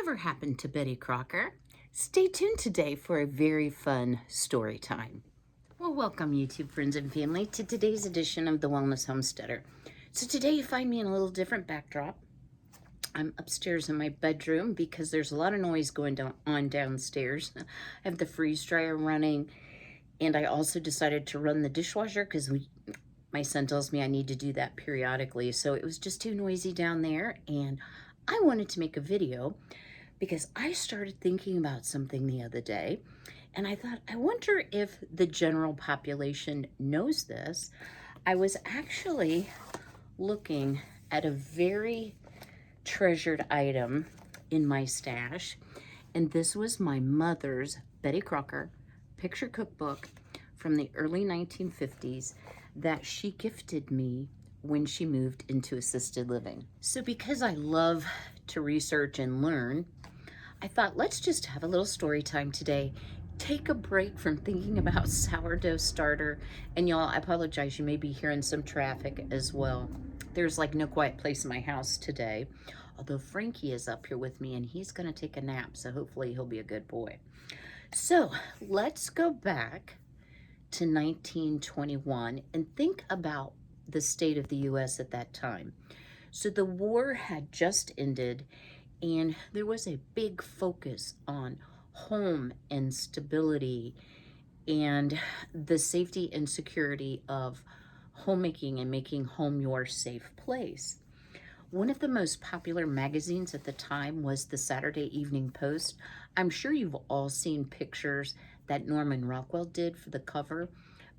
Whatever happened to Betty Crocker? Stay tuned today for a very fun story time. Well, welcome YouTube friends and family to today's edition of The Wellness Homesteader. So today you find me in a little different backdrop. I'm upstairs in my bedroom because there's a lot of noise going on downstairs. I have the freeze dryer running, and I also decided to run the dishwasher because my son tells me I need to do that periodically. So it was just too noisy down there, and I wanted to make a video because I started thinking about something the other day, and I thought, I wonder if the general population knows this. I was actually looking at a very treasured item in my stash, and this was my mother's Betty Crocker picture cookbook from the early 1950s that she gifted me when she moved into assisted living. So because I love to research and learn, I thought, let's just have a little story time today. Take a break from thinking about sourdough starter. And y'all, I apologize, you may be hearing some traffic as well. There's like no quiet place in my house today. Although Frankie is up here with me and he's gonna take a nap, so hopefully he'll be a good boy. So let's go back to 1921 and think about the state of the US at that time. So the war had just ended, and there was a big focus on home and stability and the safety and security of homemaking and making home your safe place. One of the most popular magazines at the time was the Saturday Evening Post. I'm sure you've all seen pictures that Norman Rockwell did for the cover,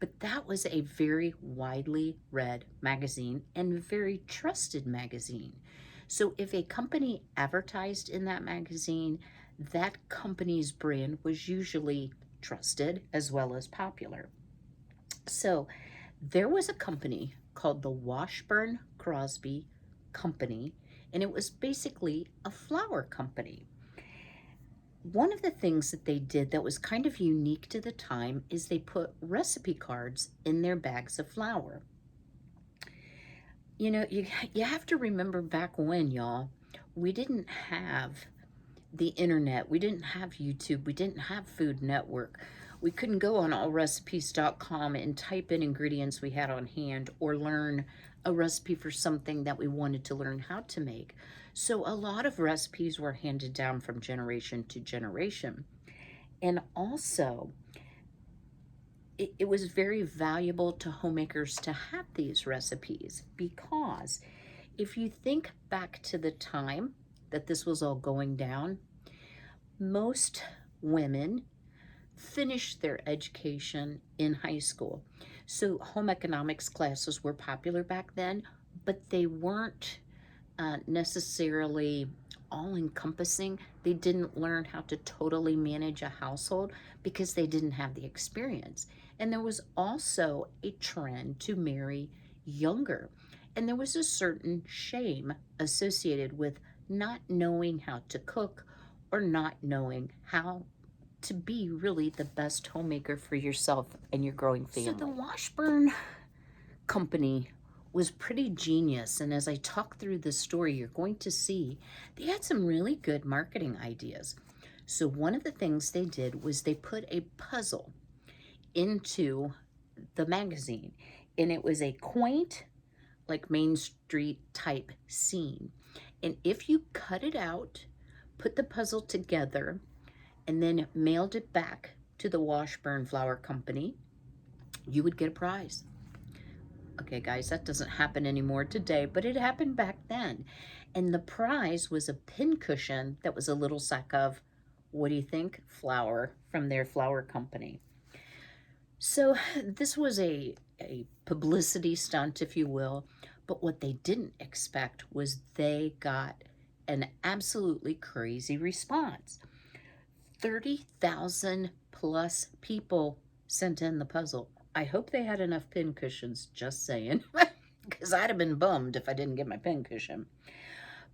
but that was a very widely read magazine and very trusted magazine. So if a company advertised in that magazine, that company's brand was usually trusted as well as popular. So there was a company called the Washburn Crosby Company, and it was basically a flour company. One of the things that they did that was kind of unique to the time is they put recipe cards in their bags of flour. You know, you have to remember back when, y'all, we didn't have the internet, we didn't have YouTube, we didn't have Food Network. We couldn't go on allrecipes.com and type in ingredients we had on hand or learn a recipe for something that we wanted to learn how to make. So a lot of recipes were handed down from generation to generation. And also, it was very valuable to homemakers to have these recipes, because if you think back to the time that this was all going down, most women finished their education in high school. So home economics classes were popular back then, but they weren't necessarily all-encompassing. They didn't learn how to totally manage a household because they didn't have the experience. And there was also a trend to marry younger. And there was a certain shame associated with not knowing how to cook or not knowing how to be really the best homemaker for yourself and your growing family. So the Washburn Company was pretty genius, and as I talk through this story, you're going to see they had some really good marketing ideas. So one of the things they did was they put a puzzle into the magazine, and it was a quaint, like Main Street type scene. And if you cut it out, put the puzzle together, and then mailed it back to the Washburn Flour Company, you would get a prize. Okay, guys, that doesn't happen anymore today, but it happened back then. And the prize was a pincushion that was a little sack of, what do you think? Flour from their flour company. So this was a publicity stunt, if you will, but what they didn't expect was they got an absolutely crazy response. 30,000 plus people sent in the puzzle. I hope they had enough pincushions, just saying, because I'd have been bummed if I didn't get my pincushion.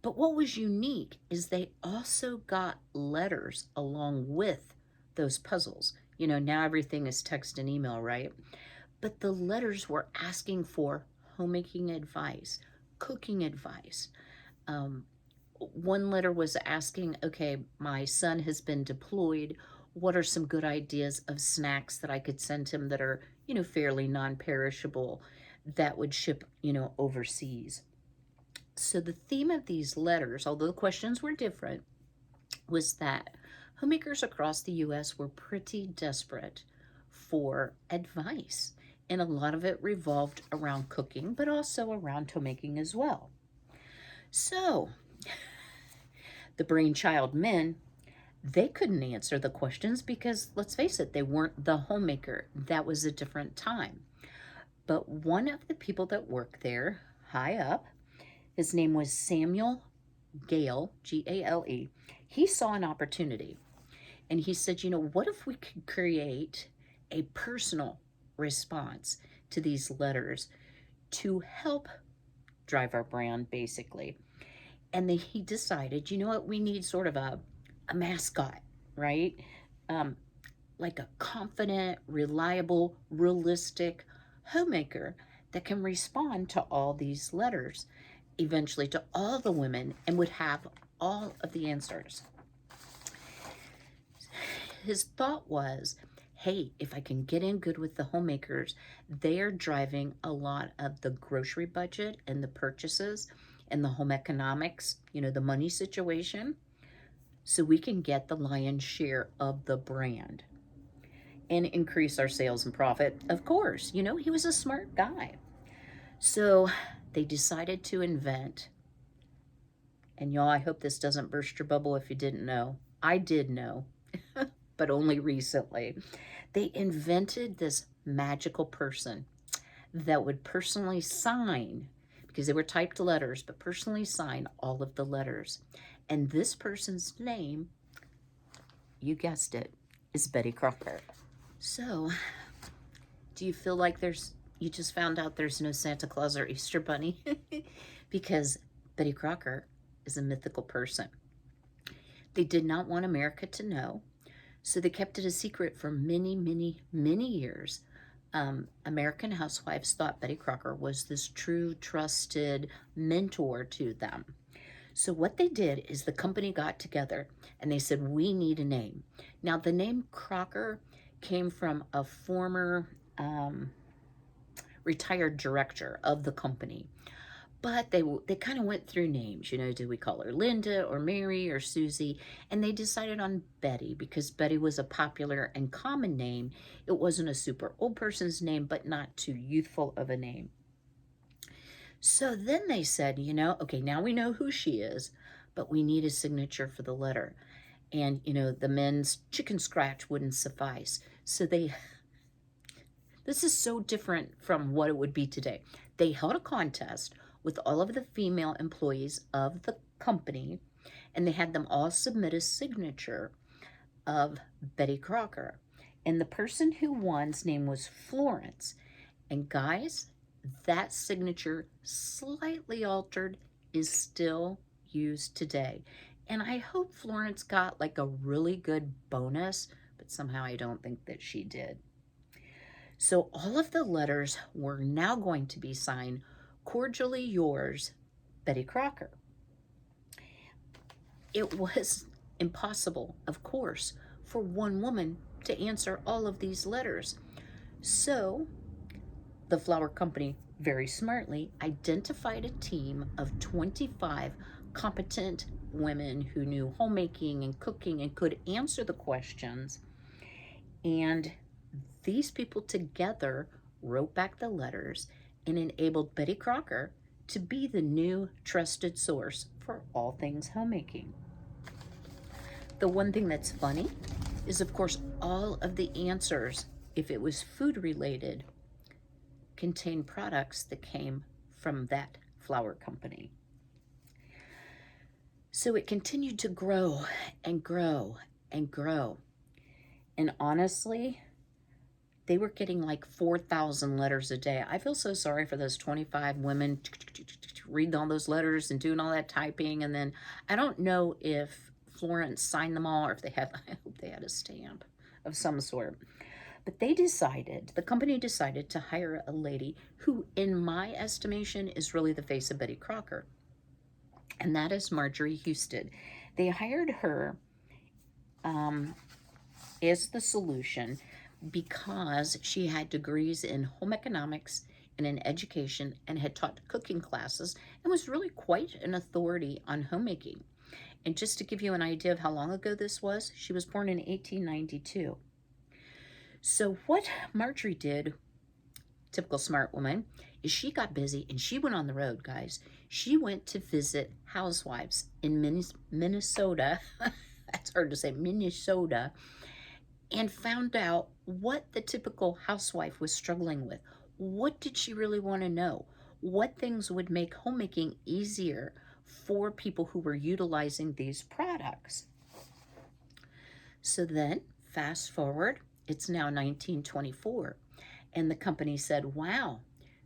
But what was unique is they also got letters along with those puzzles. You know, now everything is text and email, right? But the letters were asking for homemaking advice, cooking advice, one letter was asking, okay, my son has been deployed. What are some good ideas of snacks that I could send him that are, fairly non-perishable that would ship, overseas? So the theme of these letters, although the questions were different, was that homemakers across the U.S. were pretty desperate for advice. And a lot of it revolved around cooking, but also around homemaking as well. So the brainchild men, they couldn't answer the questions because, let's face it, they weren't the homemaker. That was a different time. But one of the people that worked there, high up, his name was Samuel Gale, Gale. He saw an opportunity and he said, what if we could create a personal response to these letters to help drive our brand, basically? And he decided, we need sort of a mascot, right? Like a confident, reliable, realistic homemaker that can respond to all these letters, eventually to all the women, and would have all of the answers. His thought was, hey, if I can get in good with the homemakers, they are driving a lot of the grocery budget and the purchases and the home economics, the money situation, so we can get the lion's share of the brand and increase our sales and profit. Of course, he was a smart guy. So they decided to invent, and y'all, I hope this doesn't burst your bubble if you didn't know. I did know, but only recently. They invented this magical person that would personally sign, because they were typed letters, but personally sign all of the letters. And this person's name, you guessed it, is Betty Crocker. So, do you feel like you just found out there's no Santa Claus or Easter Bunny? Because Betty Crocker is a mythical person. They did not want America to know, so they kept it a secret for many, many, many years. American housewives thought Betty Crocker was this true, trusted mentor to them. So what they did is the company got together and they said, we need a name. Now, the name Crocker came from a former retired director of the company. But they kind of went through names, do we call her Linda or Mary or Susie? And they decided on Betty because Betty was a popular and common name. It wasn't a super old person's name, but not too youthful of a name. So then they said, okay, now we know who she is, but we need a signature for the letter. And, the men's chicken scratch wouldn't suffice. So this is so different from what it would be today. They held a contest with all of the female employees of the company, and they had them all submit a signature of Betty Crocker. And the person who won's name was Florence. And guys, that signature, slightly altered, is still used today. And I hope Florence got like a really good bonus, but somehow I don't think that she did. So all of the letters were now going to be signed, cordially yours, Betty Crocker. It was impossible, of course, for one woman to answer all of these letters. So the flour company very smartly identified a team of 25 competent women who knew homemaking and cooking and could answer the questions. And these people together wrote back the letters and enabled Betty Crocker to be the new trusted source for all things homemaking. The one thing that's funny is, of course, all of the answers, if it was food related, contained products that came from that flour company. So it continued to grow and grow and grow. And honestly, they were getting like 4,000 letters a day. I feel so sorry for those 25 women reading all those letters and doing all that typing. And then I don't know if Florence signed them all or if they had, I hope they had a stamp of some sort. But the company decided to hire a lady who, in my estimation, is really the face of Betty Crocker. and that is Marjorie Houston. They hired her as the solution because she had degrees in home economics and in education and had taught cooking classes and was really quite an authority on homemaking. And just to give you an idea of how long ago this was, she was born in 1892. So what Marjorie did, typical smart woman, is she got busy and she went on the road, guys. She went to visit housewives in Minnesota. That's hard to say, Minnesota, and found out what the typical housewife was struggling with. What did she really want to know? What things would make homemaking easier for people who were utilizing these products? So then, fast forward, it's now 1924, and the company said, wow,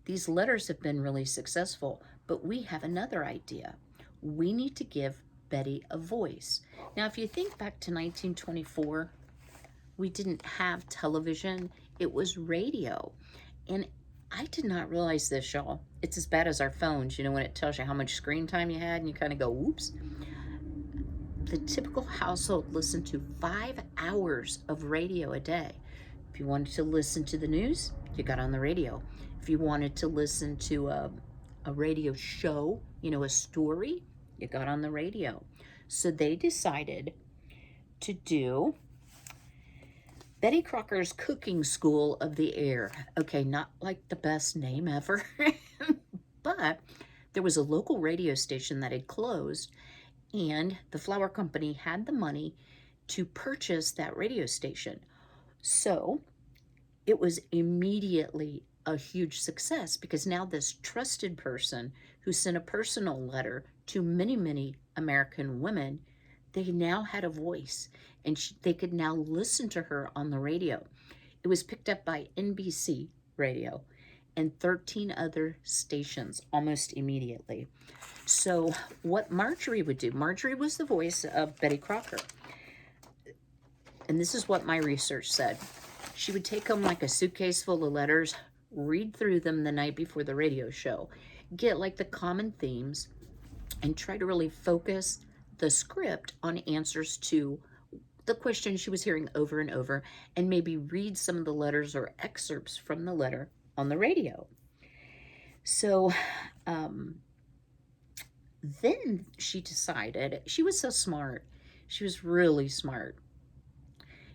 these letters have been really successful, but we have another idea. We need to give Betty a voice. Now, if you think back to 1924, we didn't have television, it was radio. And I did not realize this, y'all. It's as bad as our phones, when it tells you how much screen time you had and you kind of go, whoops. The typical household listened to 5 hours of radio a day. If you wanted to listen to the news, you got on the radio. If you wanted to listen to a radio show, a story, you got on the radio. So they decided to do Betty Crocker's Cooking School of the Air. Okay, not like the best name ever, but there was a local radio station that had closed, and the flour company had the money to purchase that radio station. So it was immediately a huge success because now this trusted person who sent a personal letter to many, many American women, they now had a voice, and they could now listen to her on the radio. It was picked up by NBC radio and 13 other stations almost immediately. So what Marjorie would do, Marjorie was the voice of Betty Crocker. And this is what my research said. She would take home like a suitcase full of letters, read through them the night before the radio show, get like the common themes, and try to really focus the script on answers to the questions she was hearing over and over, and maybe read some of the letters or excerpts from the letter on the radio. So then she decided, she was so smart, she was really smart.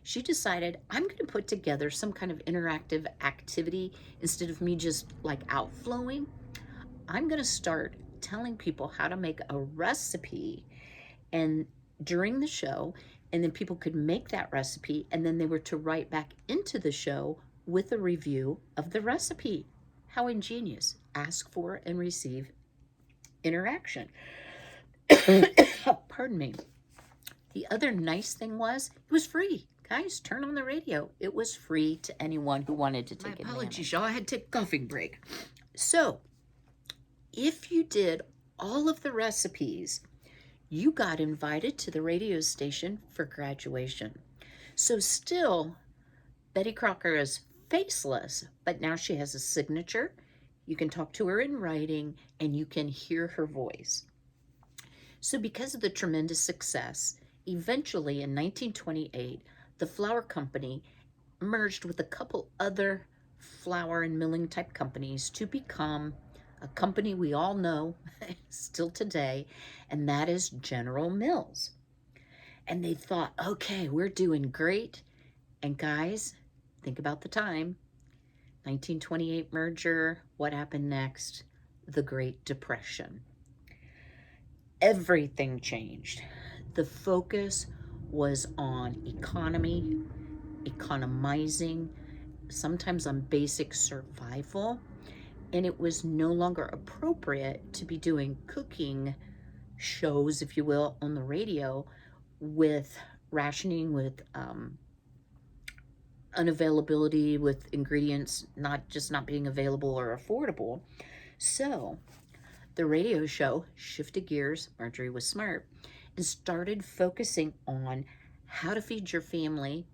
She decided, I'm going to put together some kind of interactive activity instead of me just like outflowing. I'm going to start telling people how to make a recipe and during the show, and then people could make that recipe, and then they were to write back into the show with a review of the recipe. How ingenious. Ask for and receive interaction. Pardon me. The other nice thing was, it was free. Guys, turn on the radio. It was free to anyone who wanted to take it. My apologies, y'all. I had to take a coughing break. So, if you did all of the recipes, you got invited to the radio station for graduation. So still, Betty Crocker is faceless, but now she has a signature. You can talk to her in writing, and you can hear her voice. So because of the tremendous success, eventually in 1928, the flour company merged with a couple other flour and milling type companies to become a company we all know still today, and that is General Mills. And they thought, okay, we're doing great. And guys, think about the time. 1928 merger, what happened next? The Great Depression. Everything changed. The focus was on economy, economizing, sometimes on basic survival, and it was no longer appropriate to be doing cooking shows, if you will, on the radio with rationing, with unavailability, with ingredients not being available or affordable. So the radio show shifted gears, Marjorie was smart, and started focusing on how to feed your family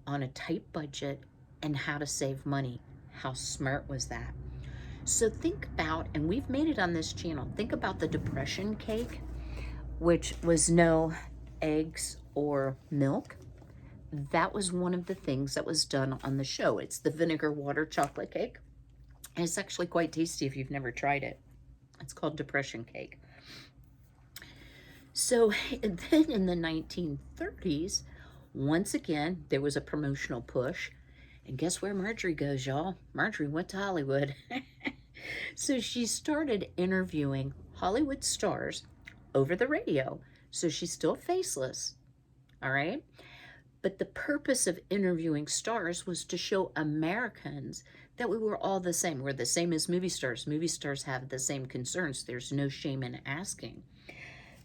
on a tight budget and how to save money. How smart was that? So think about, and we've made it on this channel, think about the Depression cake. which was no eggs or milk. That was one of the things that was done on the show. It's the vinegar water chocolate cake. And it's actually quite tasty if you've never tried it. It's called depression cake. So then in the 1930s, once again, there was a promotional push. And guess where Marjorie goes, y'all? Marjorie went to Hollywood. So she started interviewing Hollywood stars over the radio. So she's still faceless, all right? But the purpose of interviewing stars was to show Americans that we were all the same. We're the same as movie stars. Movie stars have the same concerns. There's no shame in asking.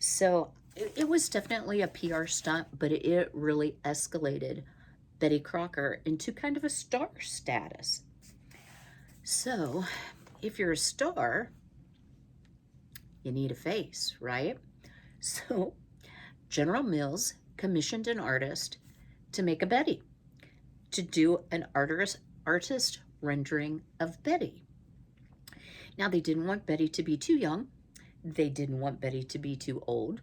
So it was definitely a PR stunt, but it really escalated Betty Crocker into kind of a star status. So if you're a star, you need a face, right? So General Mills commissioned an artist to make a Betty, to do an artist rendering of Betty. Now, they didn't want Betty to be too young. They didn't want Betty to be too old.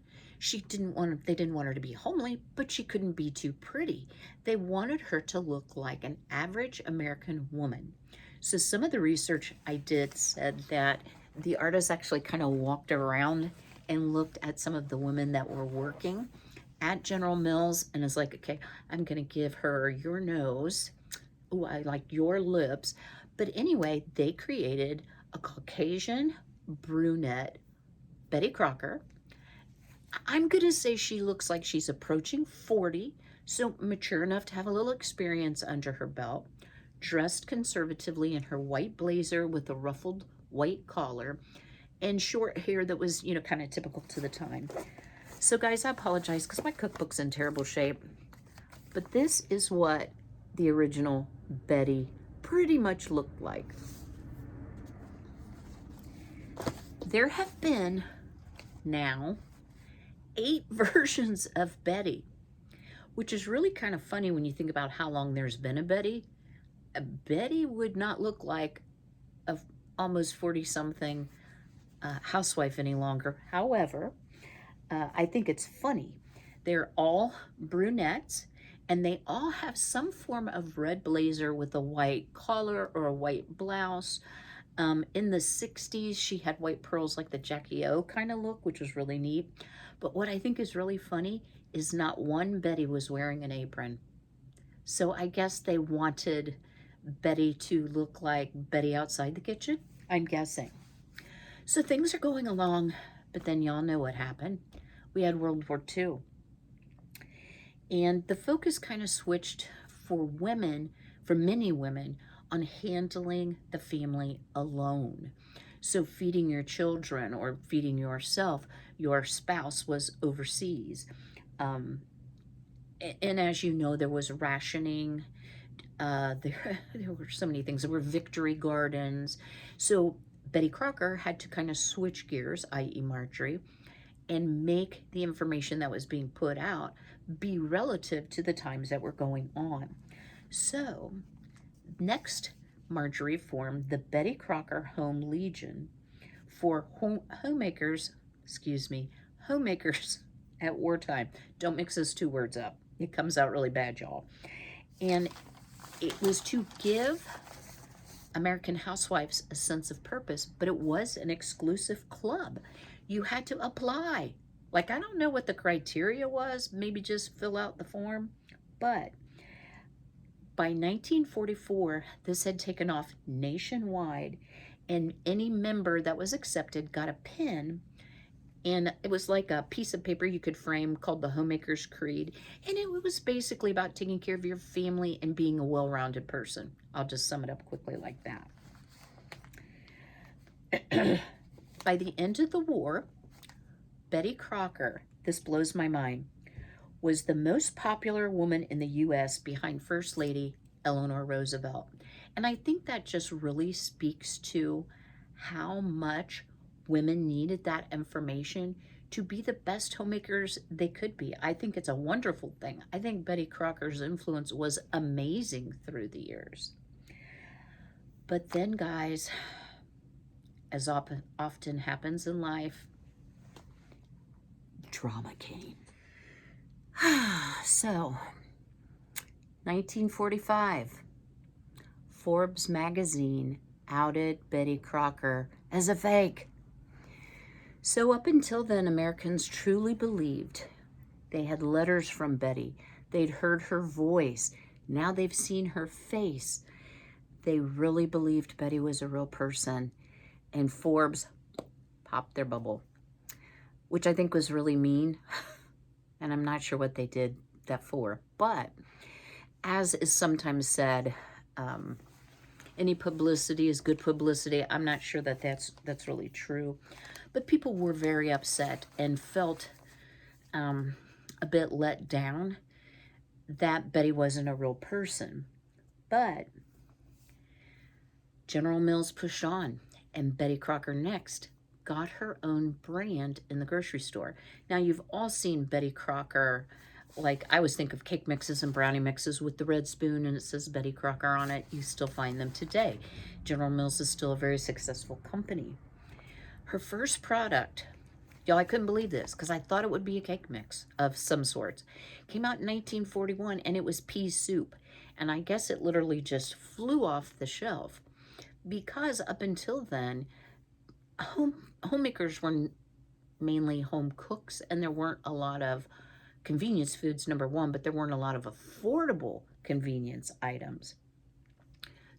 They didn't want her to be homely, but she couldn't be too pretty. They wanted her to look like an average American woman. So some of the research I did said that the artist actually kind of walked around and looked at some of the women that were working at General Mills and is like, okay, I'm going to give her your nose. Oh, I like your lips. But anyway, they created a Caucasian brunette Betty Crocker. I'm going to say she looks like she's approaching 40, so mature enough to have a little experience under her belt, dressed conservatively in her white blazer with a ruffled white collar and short hair that was, kind of typical to the time. So guys, I apologize because my cookbook's in terrible shape, but this is what the original Betty pretty much looked like. There have been now 8 versions of Betty, which is really kind of funny when you think about how long there's been a Betty. A Betty would not look like a almost 40-something housewife any longer. However, I think it's funny. They're all brunettes, and they all have some form of red blazer with a white collar or a white blouse. In the 60s, she had white pearls like the Jackie O kind of look, which was really neat. But what I think is really funny is not one Betty was wearing an apron. So I guess they wanted Betty to look like Betty outside the kitchen, I'm guessing. So things are going along, but then y'all know what happened. We had World War II. And the focus kind of switched for women, for many women, on handling the family alone. So feeding your children or feeding yourself, your spouse was overseas. And as you know, there was rationing. There were so many things. There were victory gardens. So Betty Crocker had to kind of switch gears, i.e. Marjorie, and make the information that was being put out be relative to the times that were going on. So next, Marjorie formed the Betty Crocker Home Legion for homemakers at wartime. Don't mix those two words up. It comes out really bad, y'all. And it was to give American housewives a sense of purpose, but it was an exclusive club. You had to apply. Like, I don't know what the criteria was, maybe just fill out the form, but by 1944, this had taken off nationwide, and any member that was accepted got a pin, and it was like a piece of paper you could frame called the Homemakers Creed, and it was basically about taking care of your family and being a well-rounded person. I'll just sum it up quickly like that. By the end of the war, Betty Crocker, this blows my mind, was the most popular woman in the U.S. behind First Lady Eleanor Roosevelt. And I think that just really speaks to how much women needed that information to be the best homemakers they could be. I think it's a wonderful thing. I think Betty Crocker's influence was amazing through the years. But then, guys, as often happens in life, drama came. So, 1945, Forbes magazine outed Betty Crocker as a fake. So up until then, Americans truly believed. They had letters from Betty. They'd heard her voice. Now they've seen her face. They really believed Betty was a real person. And Forbes popped their bubble, which I think was really mean. And I'm not sure what they did that for. But as is sometimes said, any publicity is good publicity. I'm not sure that that's really true. But people were very upset and felt a bit let down that Betty wasn't a real person. But General Mills pushed on, and Betty Crocker next got her own brand in the grocery store. Now, you've all seen Betty Crocker, like I always think of cake mixes and brownie mixes with the red spoon and it says Betty Crocker on it. You still find them today. General Mills is still a very successful company. Her first product, y'all, I couldn't believe this because I thought it would be a cake mix of some sorts. Came out in 1941 and it was pea soup. And I guess it literally just flew off the shelf because up until then, homemakers were mainly home cooks and there weren't a lot of convenience foods, number one, but there weren't a lot of affordable convenience items.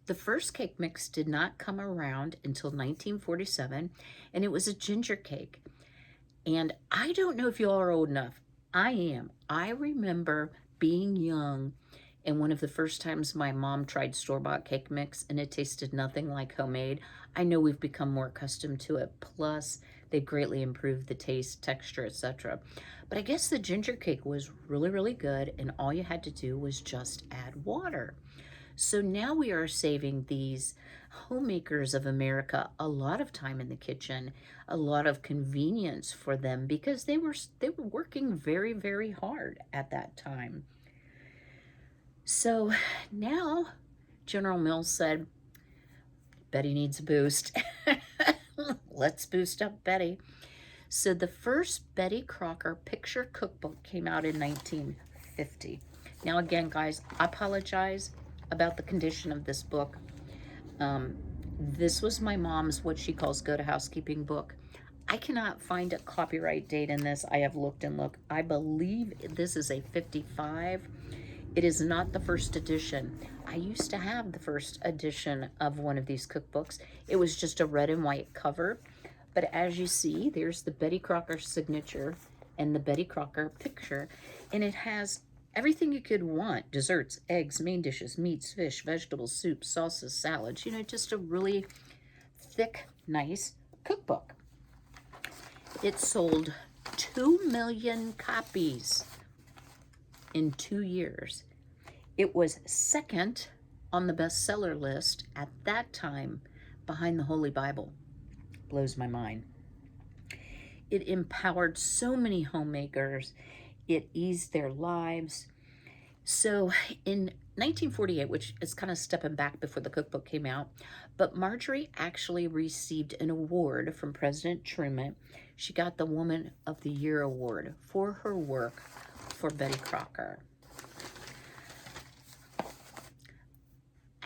The first cake mix did not come around until 1947, and it was a ginger cake. And I don't know if you all are old enough. I am. I remember being young, and one of the first times my mom tried store-bought cake mix, and it tasted nothing like homemade. I know we've become more accustomed to it. Plus, they've greatly improved the taste, texture, etc. But I guess the ginger cake was really, really good, and all you had to do was just add water. So now we are saving these homemakers of America a lot of time in the kitchen, a lot of convenience for them because they were working very, very hard at that time. So now General Mills said, Betty needs a boost. Let's boost up Betty. So the first Betty Crocker picture cookbook came out in 1950. Now again, guys, I apologize about the condition of this book. This was my mom's, what she calls go to housekeeping book. I cannot find a copyright date in this. I have looked and looked. I believe this is a 55. It is not the first edition. I used to have the first edition of one of these cookbooks. It was just a red and white cover. But as you see, there's the Betty Crocker signature and the Betty Crocker picture. And it has everything you could want: desserts, eggs, main dishes, meats, fish, vegetables, soups, sauces, salads. You know, just a really thick, nice cookbook. It sold 2 million copies in 2 years. It was second on the bestseller list at that time behind the Holy Bible. Blows my mind. It empowered so many homemakers. It eased their lives. So in 1948, which is kind of stepping back before the cookbook came out, but Marjorie actually received an award from President Truman. She got the Woman of the Year award for her work for Betty Crocker.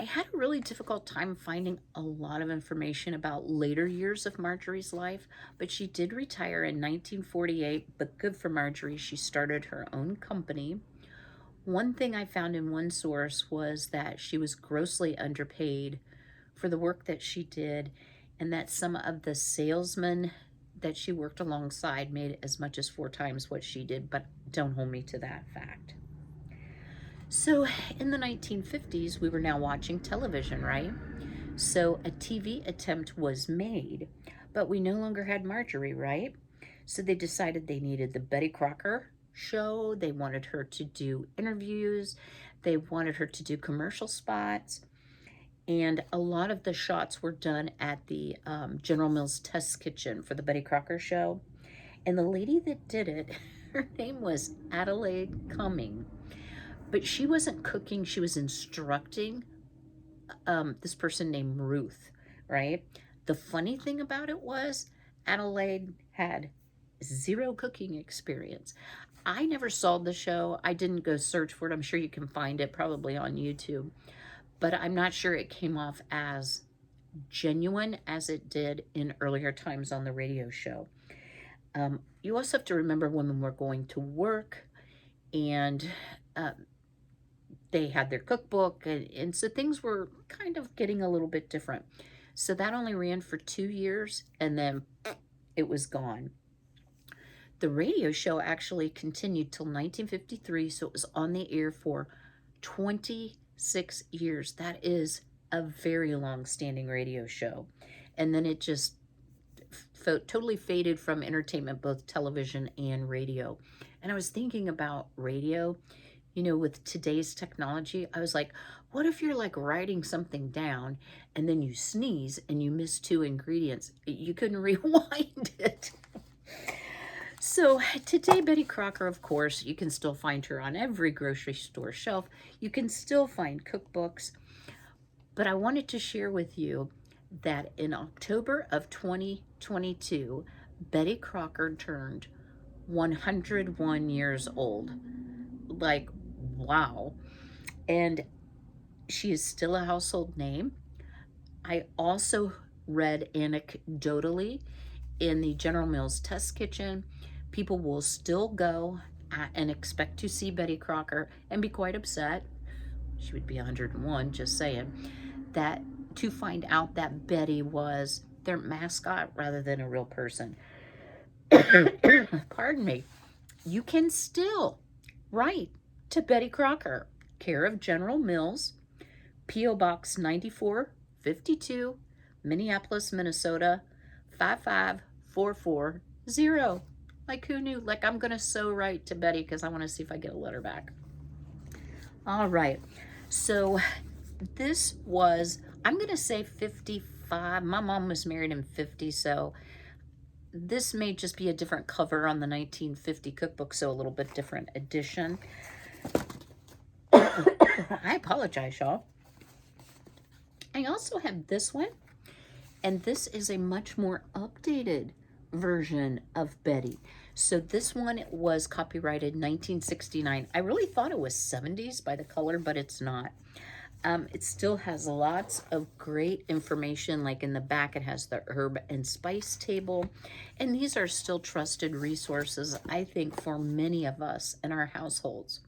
I had a really difficult time finding a lot of information about later years of Marjorie's life, but she did retire in 1948, but good for Marjorie, she started her own company. One thing I found in one source was that she was grossly underpaid for the work that she did, and that some of the salesmen that she worked alongside made as much as 4 times what she did, but don't hold me to that fact. So in the 1950s, we were now watching television, right? So a TV attempt was made, but we no longer had Marjorie, right? So they decided they needed the Betty Crocker show. They wanted her to do interviews. They wanted her to do commercial spots. And a lot of the shots were done at the General Mills test kitchen for the Betty Crocker show. And the lady that did it, her name was Adelaide Cumming. But she wasn't cooking, she was instructing this person named Ruth, right? The funny thing about it was Adelaide had zero cooking experience. I never saw the show. I didn't go search for it. I'm sure you can find it probably on YouTube, but I'm not sure it came off as genuine as it did in earlier times on the radio show. You also have to remember women were going to work, and they had their cookbook, and so things were kind of getting a little bit different. So that only ran for 2 years, and then it was gone. The radio show actually continued till 1953, so it was on the air for 26 years. That is a very long-standing radio show. And then it just totally faded from entertainment, both television and radio. And I was thinking about radio, you know, with today's technology. I was like, what if you're like writing something down and then you sneeze and you miss 2 ingredients? You couldn't rewind it. So today, Betty Crocker, of course, you can still find her on every grocery store shelf. You can still find cookbooks. But I wanted to share with you that in October of 2022, Betty Crocker turned 101 years old. Like, wow. And she is still a household name. I also read anecdotally in the General Mills test kitchen, people will still go and expect to see Betty Crocker and be quite upset. She would be 101, just saying, that to find out that Betty was their mascot rather than a real person. Pardon me. You can still write to Betty Crocker, care of General Mills, P.O. Box 9452, Minneapolis, Minnesota, 55440. Like, who knew? Like, I'm going to so write to Betty because I want to see if I get a letter back. All right. So this was, I'm going to say 55. My mom was married in 50, so this may just be a different cover on the 1950 cookbook, so a little bit different edition. I apologize, y'all. I also have this one, and this is a much more updated version of Betty. So this one was copyrighted 1969. I really thought it was 70s by the color, but it's not. It still has lots of great information, like in the back it has the herb and spice table, and these are still trusted resources, I think, for many of us in our households.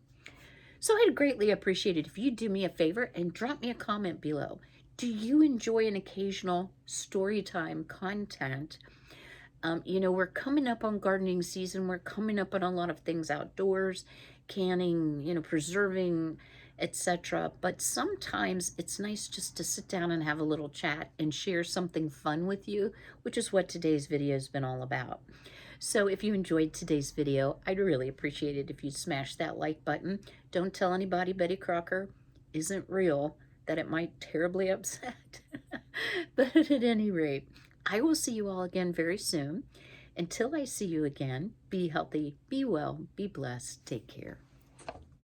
So I'd greatly appreciate it if you do me a favor and drop me a comment below. Do you enjoy an occasional story time content? You know, we're coming up on gardening season. We're coming up on a lot of things outdoors, canning, you know, preserving, etc. But sometimes it's nice just to sit down and have a little chat and share something fun with you, which is what today's video has been all about. So if you enjoyed today's video, I'd really appreciate it if you smash that like button. Don't tell anybody Betty Crocker isn't real, that it might terribly upset. But at any rate, I will see you all again very soon. Until I see you again, be healthy, be well, be blessed, take care.